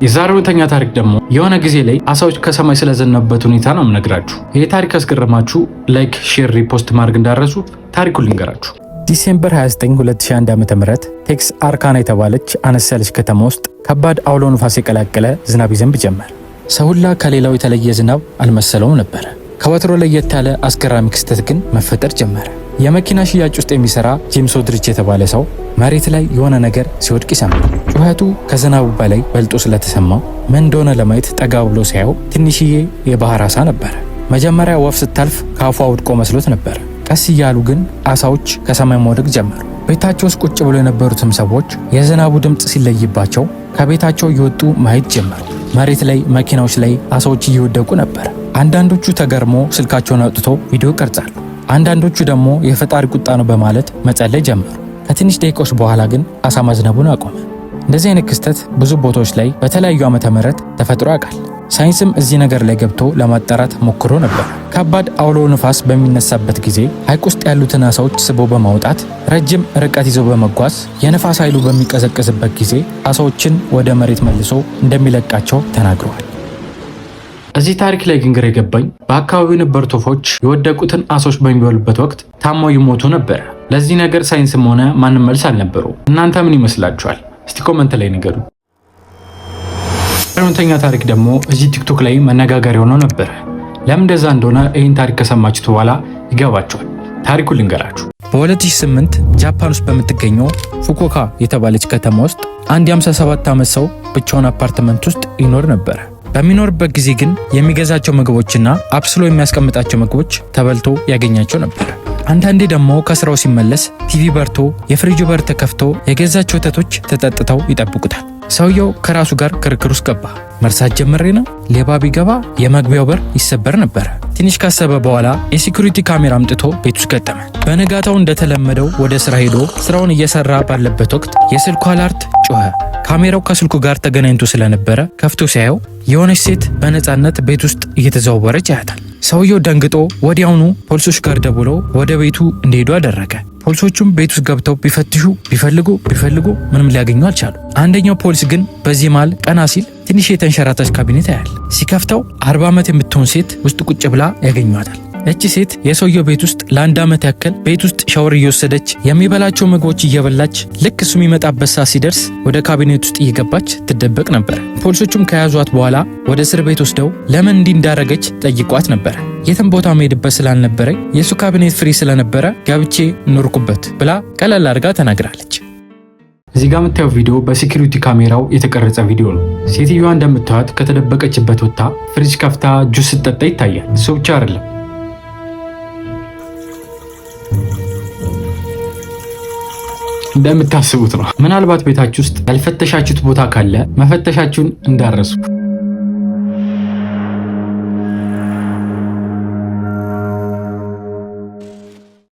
የዛሬው እውነተኛ ታሪክ ደግሞ የሆነ ጊዜ ላይ አሳዎች ከሰማይ ስለዘነቡበት ሁኔታ ነው የምነግራችሁ። ይህ ታሪክ አስገረማችሁ ላይክ፣ ሼር፣ ሪፖስት ማድረግ እንዳረሱ ታሪኩን ልንገራችሁ። ዲሴምበር 29 2001 ዓ.ም ቴክስ አርካና የተባለች አነስ ያለች ከተማ ውስጥ ከባድ አውሎ ንፋስ የቀላቀለ ዝናብ ይዘንብ ጀመር። ሰው ሁላ ከሌላው የተለየ ዝናብ አልመሰለውም ነበር። ከወትሮ ለየት ያለ አስገራሚ ክስተት ግን መፈጠር ጀመረ። የመኪና ሽያጭ ውስጥ የሚሰራ ጄምስ ኦድሪች የተባለ ሰው መሬት ላይ የሆነ ነገር ሲወድቅ ይሰማል። ጩኸቱ ከዝናቡ በላይ በልጦ ስለተሰማው ምን እንደሆነ ለማየት ጠጋ ብሎ ሲያየው ትንሽዬ የባህር አሳ ነበረ። መጀመሪያ ወፍ ስታልፍ ከአፏ ወድቆ መስሎት ነበር። ቀስ እያሉ ግን አሳዎች ከሰማይ መውደቅ ጀመሩ። ቤታቸው ውስጥ ቁጭ ብሎ የነበሩትም ሰዎች የዝናቡ ድምፅ ሲለይባቸው ከቤታቸው እየወጡ ማየት ጀመሩ። መሬት ላይ፣ መኪናዎች ላይ አሳዎች እየወደቁ ነበር። አንዳንዶቹ ተገርሞ ስልካቸውን አውጥቶ ቪዲዮ ቀርጻሉ። አንዳንዶቹ ደግሞ የፈጣሪ ቁጣ ነው በማለት መጸለይ ጀመሩ። ከትንሽ ደቂቃዎች በኋላ ግን አሳ ማዝነቡን አቆመ። እንደዚህ አይነት ክስተት ብዙ ቦታዎች ላይ በተለያዩ ዓመተ ምህረት ተፈጥሮ ያውቃል። ሳይንስም እዚህ ነገር ላይ ገብቶ ለማጣራት ሞክሮ ነበር። ከባድ አውሎ ንፋስ በሚነሳበት ጊዜ ሐይቅ ውስጥ ያሉትን አሳዎች ስቦ በማውጣት ረጅም ርቀት ይዞ በመጓዝ የንፋስ ኃይሉ በሚቀዘቅዝበት ጊዜ አሳዎችን ወደ መሬት መልሶ እንደሚለቃቸው ተናግረዋል። እዚህ ታሪክ ላይ ግን ግራ የገባኝ በአካባቢው የነበሩት ወፎች የወደቁትን አሳዎች በሚበሉበት ወቅት ታመው ይሞቱ ነበር። ለዚህ ነገር ሳይንስም ሆነ ማንም መልስ አልነበሩ። እናንተ ምን ይመስላችኋል? እስቲ ኮመንት ላይ ንገሩ። እውነተኛ ታሪክ ደግሞ እዚህ ቲክቶክ ላይ መነጋገሪያ ሆኖ ነበር። ለምን እንደዛ እንደሆነ ይህን ታሪክ ከሰማችሁት በኋላ ይገባችኋል። ታሪኩን ልንገራችሁ። በ2008 ጃፓን ውስጥ በምትገኘው ፉኩኦካ የተባለች ከተማ ውስጥ አንድ የ57 ዓመት ሰው ብቻውን አፓርትመንት ውስጥ ይኖር ነበር። በሚኖርበት ጊዜ ግን የሚገዛቸው ምግቦችና አብስሎ የሚያስቀምጣቸው ምግቦች ተበልቶ ያገኛቸው ነበር። አንዳንዴ ደግሞ ከስራው ሲመለስ ቲቪ በርቶ የፍሪጁ በር ተከፍቶ የገዛቸው ወተቶች ተጠጥተው ይጠብቁታል። ሰውየው ከራሱ ጋር ክርክር ውስጥ ገባ። መርሳት ጀምሬ ነው፣ ሌባ ቢገባ የመግቢያው በር ይሰበር ነበር። ትንሽ ካሰበ በኋላ የሴኩሪቲ ካሜራ አምጥቶ ቤት ውስጥ ገጠመ። በነጋታው እንደተለመደው ወደ ስራ ሄዶ ስራውን እየሰራ ባለበት ወቅት የስልኩ አላርት ጮኸ። ካሜራው ከስልኩ ጋር ተገናኝቶ ስለነበረ ከፍቶ ሲያየው የሆነች ሴት በነፃነት ቤት ውስጥ እየተዘዋወረች ያያታል። ሰውየው ደንግጦ ወዲያውኑ ፖሊሶች ጋር ደውሎ ወደ ቤቱ እንዲሄዱ አደረገ። ፖሊሶቹም ቤት ውስጥ ገብተው ቢፈትሹ ቢፈልጉ ምንም ሊያገኙ አልቻሉ። አንደኛው ፖሊስ ግን በዚህ መሃል ቀና ሲል ትንሽ የተንሸራተች ካቢኔት ያያል። ሲከፍተው 40 ዓመት የምትሆን ሴት ውስጥ ቁጭ ብላ ያገኟታል። እቺ ሴት የሰውየው ቤት ውስጥ ለአንድ ዓመት ያክል ቤት ውስጥ ሻወር እየወሰደች የሚበላቸው ምግቦች እየበላች ልክ እሱ የሚመጣበት ሰዓት ሲደርስ ወደ ካቢኔት ውስጥ እየገባች ትደበቅ ነበር። ፖሊሶቹም ከያዟት በኋላ ወደ እስር ቤት ወስደው ለምን እንዲህ እንዳረገች ጠይቋት ነበር። የትም ቦታ መሄድበት ስላልነበረኝ የእሱ ካቢኔት ፍሪ ስለነበረ ገብቼ ኖርኩበት ብላ ቀለል አድርጋ ተናግራለች። እዚህ ጋር የምታየው ቪዲዮ በሴኩሪቲ ካሜራው የተቀረጸ ቪዲዮ ነው። ሴትዮዋ እንደምታዩት ከተደበቀችበት ወጥታ ፍሪጅ ከፍታ ጁስ ስትጠጣ ይታያል። እሱ ብቻ አይደለም፣ እንደምታስቡት ነው። ምናልባት ቤታችሁ ውስጥ ያልፈተሻችሁት ቦታ ካለ መፈተሻችሁን እንዳረሱ